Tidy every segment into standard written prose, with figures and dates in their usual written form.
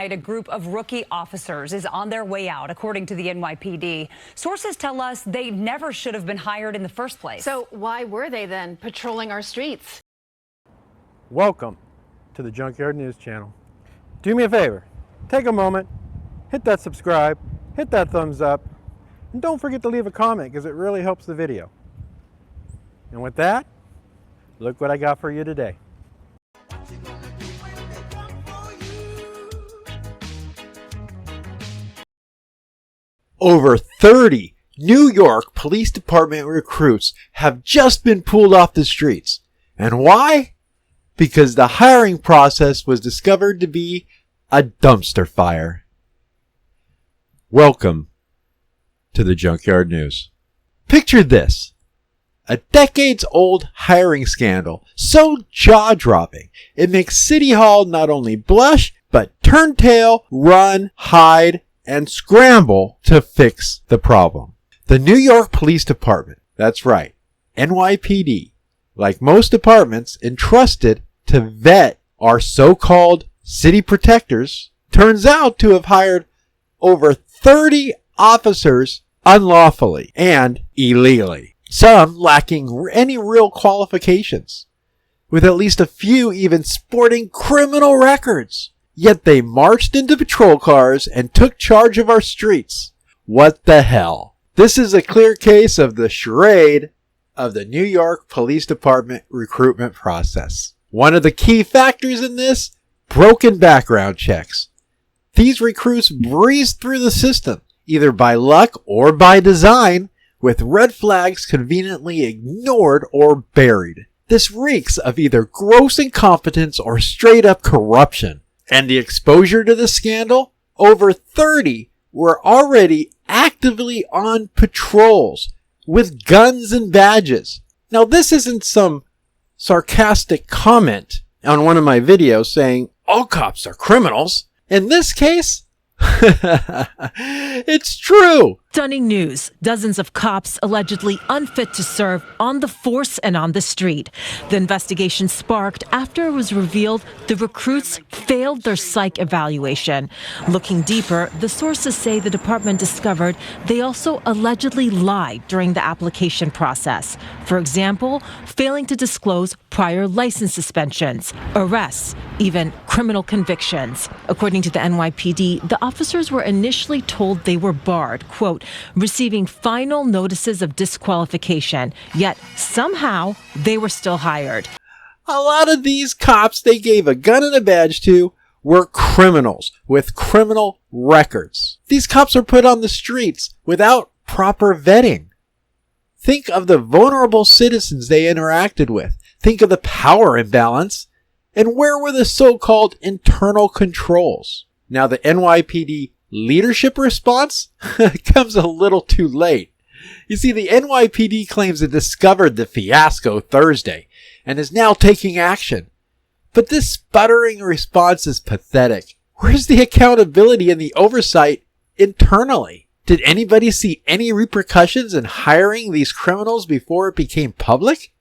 A group of rookie officers is on their way out, according to the NYPD. Sources tell us they never should have been hired in the first place. So why were they then patrolling our streets? Welcome to the Junkyard News channel. Do me a favor, take a moment, hit that subscribe, hit that thumbs up, and don't forget to leave a comment because it really helps the video. And with that, look what I got for you today. Over 30 New York Police Department recruits have just been pulled off the streets. And why? Because the hiring process was discovered to be a dumpster fire. Welcome to the Junkyard News. Picture this. A decades-old hiring scandal so jaw-dropping it makes City Hall not only blush, but turn tail, run, hide, and scramble to fix the problem. The New York Police Department, that's right, NYPD, like most departments entrusted to vet our so-called city protectors, turns out to have hired over 30 officers unlawfully and illegally, some lacking any real qualifications, with at least a few even sporting criminal records. Yet they marched into patrol cars and took charge of our streets. What the hell? This is a clear case of the charade of the New York Police Department recruitment process. One of the key factors in this, broken background checks. These recruits breezed through the system, either by luck or by design, with red flags conveniently ignored or buried. This reeks of either gross incompetence or straight up corruption. And the exposure to the scandal? Over 30 were already actively on patrols with guns and badges. Now this isn't some sarcastic comment on one of my videos saying all cops are criminals. In this case, it's true. Stunning news. Dozens of cops allegedly unfit to serve on the force and on the street. The investigation sparked after it was revealed the recruits failed their psych evaluation. Looking deeper, the sources say the department discovered they also allegedly lied during the application process. For example, failing to disclose prior license suspensions, arrests, even criminal convictions. According to the NYPD, the officers were initially told they were barred, quote, receiving final notices of disqualification, yet somehow they were still hired. A lot of these cops they gave a gun and a badge to were criminals with criminal records. These cops are put on the streets without proper vetting. Think of the vulnerable citizens they interacted with. Think of the power imbalance. And where were the so-called internal controls? Now the NYPD leadership response comes a little too late. You see, the NYPD claims it discovered the fiasco Thursday and is now taking action. But this sputtering response is pathetic. Where's the accountability and the oversight internally? Did anybody see any repercussions in hiring these criminals before it became public?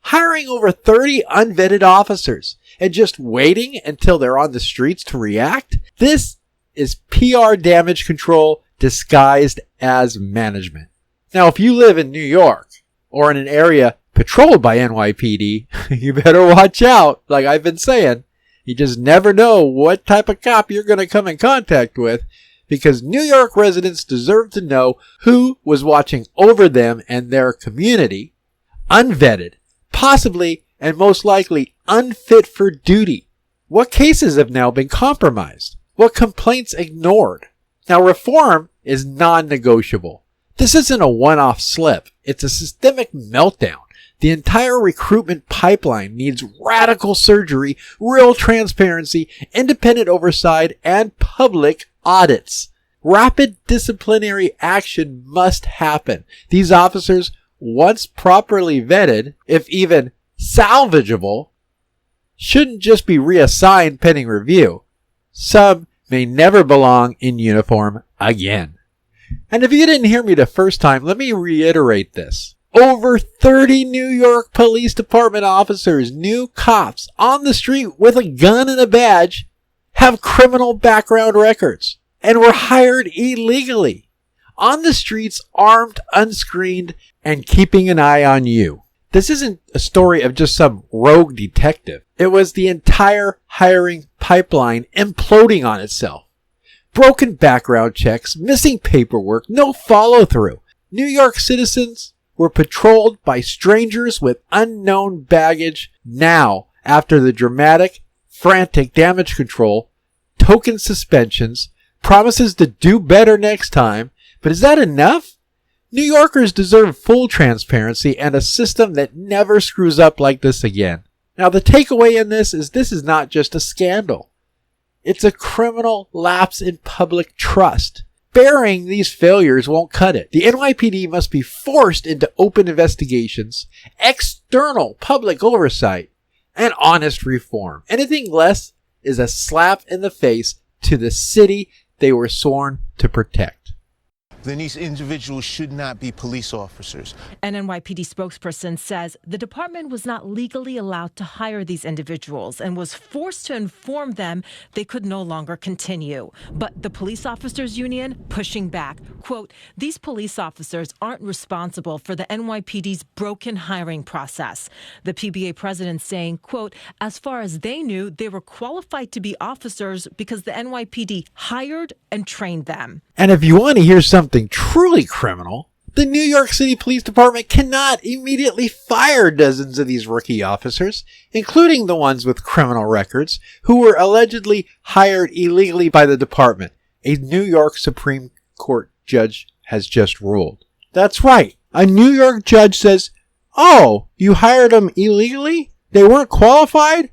Hiring over 30 unvetted officers and just waiting until they're on the streets to react? This is PR damage control disguised as management. Now, if you live in New York or in an area patrolled by NYPD, you better watch out. Like I've been saying, you just never know what type of cop you're going to come in contact with, because New York residents deserve to know who was watching over them and their community, unvetted, possibly and most likely unfit for duty. What cases have now been compromised? What complaints ignored? Now, reform is non-negotiable. This isn't a one-off slip. It's a systemic meltdown. The entire recruitment pipeline needs radical surgery, real transparency, independent oversight, and public audits. Rapid disciplinary action must happen. These officers, once properly vetted, if even salvageable, shouldn't just be reassigned pending review. Some may never belong in uniform again. And if you didn't hear me the first time, let me reiterate this. Over 30 New York Police Department officers, new cops on the street with a gun and a badge, have criminal background records and were hired illegally, on the streets, armed, unscreened, and keeping an eye on you. This isn't a story of just some rogue detective. It was the entire hiring pipeline imploding on itself. Broken background checks, missing paperwork, no follow-through. New York citizens were patrolled by strangers with unknown baggage now after the dramatic, frantic damage control, token suspensions, promises to do better next time. But is that enough? New Yorkers deserve full transparency and a system that never screws up like this again. Now, the takeaway in this is not just a scandal. It's a criminal lapse in public trust. Burying these failures won't cut it. The NYPD must be forced into open investigations, external public oversight, and honest reform. Anything less is a slap in the face to the city they were sworn to protect. Then these individuals should not be police officers. An NYPD spokesperson says the department was not legally allowed to hire these individuals and was forced to inform them they could no longer continue. But the police officers union pushing back. Quote, these police officers aren't responsible for the NYPD's broken hiring process. The PBA president saying, quote, as far as they knew, they were qualified to be officers because the NYPD hired and trained them. And if you want to hear something truly criminal, the New York City Police Department cannot immediately fire dozens of these rookie officers, including the ones with criminal records, who were allegedly hired illegally by the department. A New York Supreme Court judge has just ruled. That's right. A New York judge says, oh, you hired them illegally? They weren't qualified?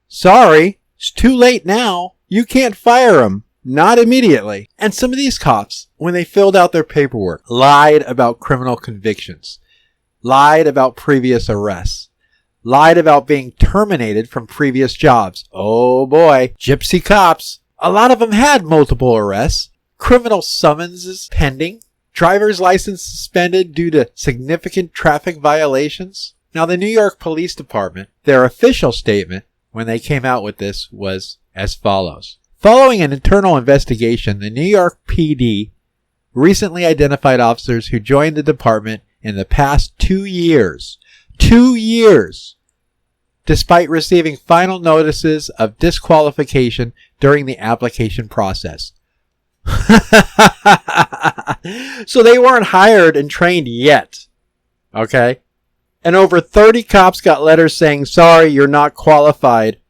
Sorry, it's too late now. You can't fire them. Not immediately. And some of these cops, when they filled out their paperwork, lied about criminal convictions, lied about previous arrests, lied about being terminated from previous jobs. Oh boy, gypsy cops. A lot of them had multiple arrests, criminal summonses pending, driver's license suspended due to significant traffic violations. Now, the New York Police Department, their official statement when they came out with this was as follows. Following an internal investigation, the New York PD recently identified officers who joined the department in the past 2 years. 2 years! Despite receiving final notices of disqualification during the application process. So they weren't hired and trained yet. Okay? And over 30 cops got letters saying, sorry, you're not qualified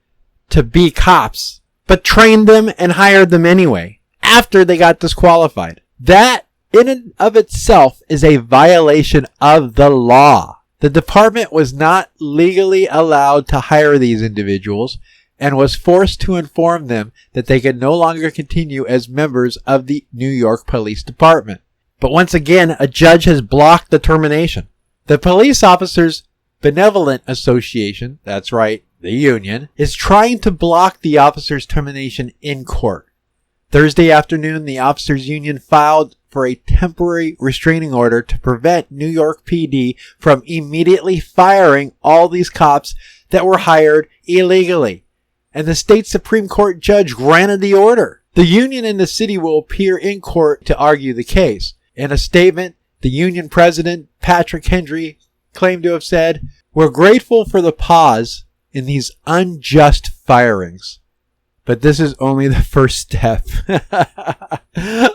to be cops, but trained them and hired them anyway after they got disqualified. That in and of itself is a violation of the law. The department was not legally allowed to hire these individuals and was forced to inform them that they could no longer continue as members of the New York Police Department. But once again, a judge has blocked the termination. The Police Officers Benevolent Association, that's right, the union, is trying to block the officers' termination in court. Thursday afternoon, the officers' union filed for a temporary restraining order to prevent New York PD from immediately firing all these cops that were hired illegally. And the state Supreme Court judge granted the order. The union and the city will appear in court to argue the case. In a statement, the union president, Patrick Hendry, claimed to have said, we're grateful for the pause in these unjust firings, but this is only the first step.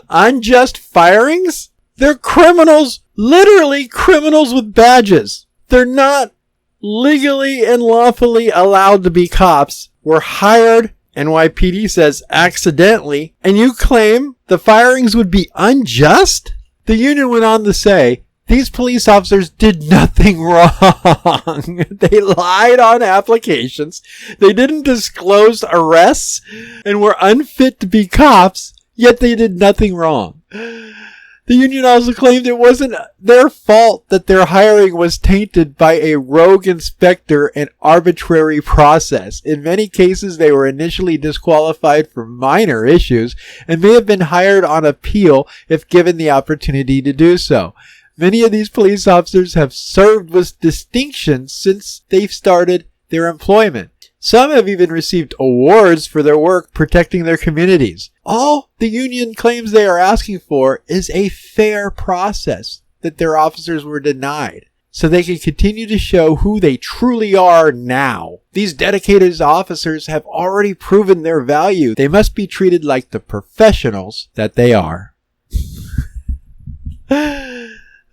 Unjust firings? They're criminals, literally criminals with badges. They're not legally and lawfully allowed to be cops. Were hired, NYPD says accidentally, and you claim the firings would be unjust? The union went on to say, these police officers did nothing wrong. They lied on applications. They didn't disclose arrests and were unfit to be cops, yet they did nothing wrong. The union also claimed it wasn't their fault that their hiring was tainted by a rogue inspector and arbitrary process. In many cases, they were initially disqualified for minor issues and may have been hired on appeal if given the opportunity to do so. Many of these police officers have served with distinction since they've started their employment. Some have even received awards for their work protecting their communities. All the union claims they are asking for is a fair process that their officers were denied, so they can continue to show who they truly are now. These dedicated officers have already proven their value. They must be treated like the professionals that they are.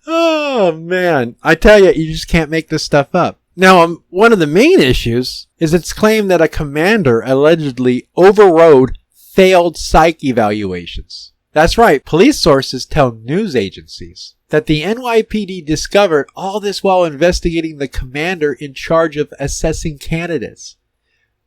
Oh man, I tell you, you just can't make this stuff up. Now, one of the main issues is its claim that a commander allegedly overrode failed psych evaluations. That's right, police sources tell news agencies that the NYPD discovered all this while investigating the commander in charge of assessing candidates,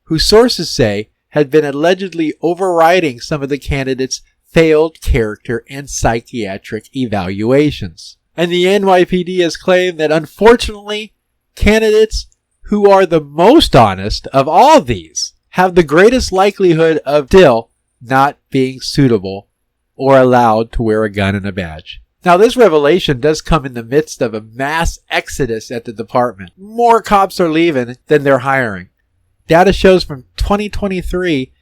who sources say had been allegedly overriding some of the candidates' failed character and psychiatric evaluations. And the NYPD has claimed that unfortunately, candidates who are the most honest of all these have the greatest likelihood of still not being suitable or allowed to wear a gun and a badge. Now, this revelation does come in the midst of a mass exodus at the department. More cops are leaving than they're hiring. Data shows from 2023,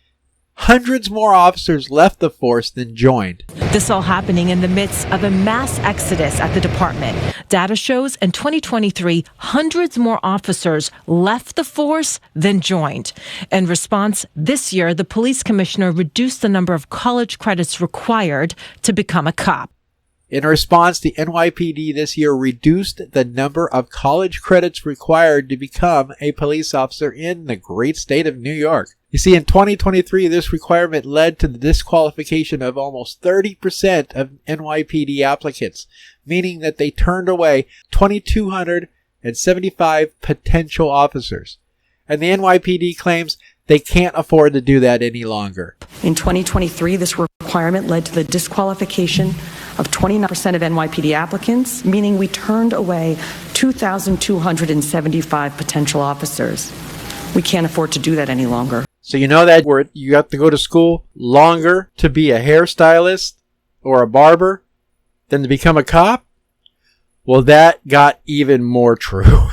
hundreds more officers left the force than joined. This all happening in the midst of a mass exodus at the department. Data shows in 2023, hundreds more officers left the force than joined. In response, this year, the police commissioner reduced the number of college credits required to become a cop. In response, the NYPD this year reduced the number of college credits required to become a police officer in the great state of New York. You see, in 2023, this requirement led to the disqualification of almost 30% of NYPD applicants, meaning that they turned away 2,275 potential officers. And the NYPD claims they can't afford to do that any longer. In 2023, this requirement led to the disqualification of 29% of NYPD applicants, meaning we turned away 2,275 potential officers. We can't afford to do that any longer. So you know that where you have to go to school longer to be a hairstylist or a barber than to become a cop? Well, that got even more true.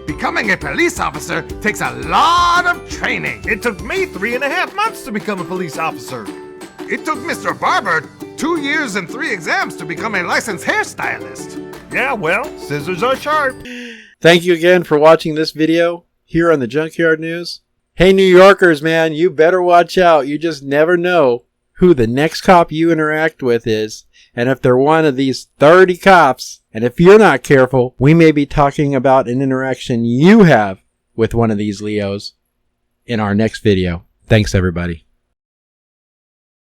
Becoming a police officer takes a lot of training. It took me 3.5 months to become a police officer. It took Mr. Barber 2 years and 3 exams to become a licensed hairstylist. Yeah, well, scissors are sharp. Thank you again for watching this video here on the Junkyard News. Hey, New Yorkers, man, you better watch out. You just never know who the next cop you interact with is. And if they're one of these 30 cops, and if you're not careful, we may be talking about an interaction you have with one of these Leos in our next video. Thanks, everybody.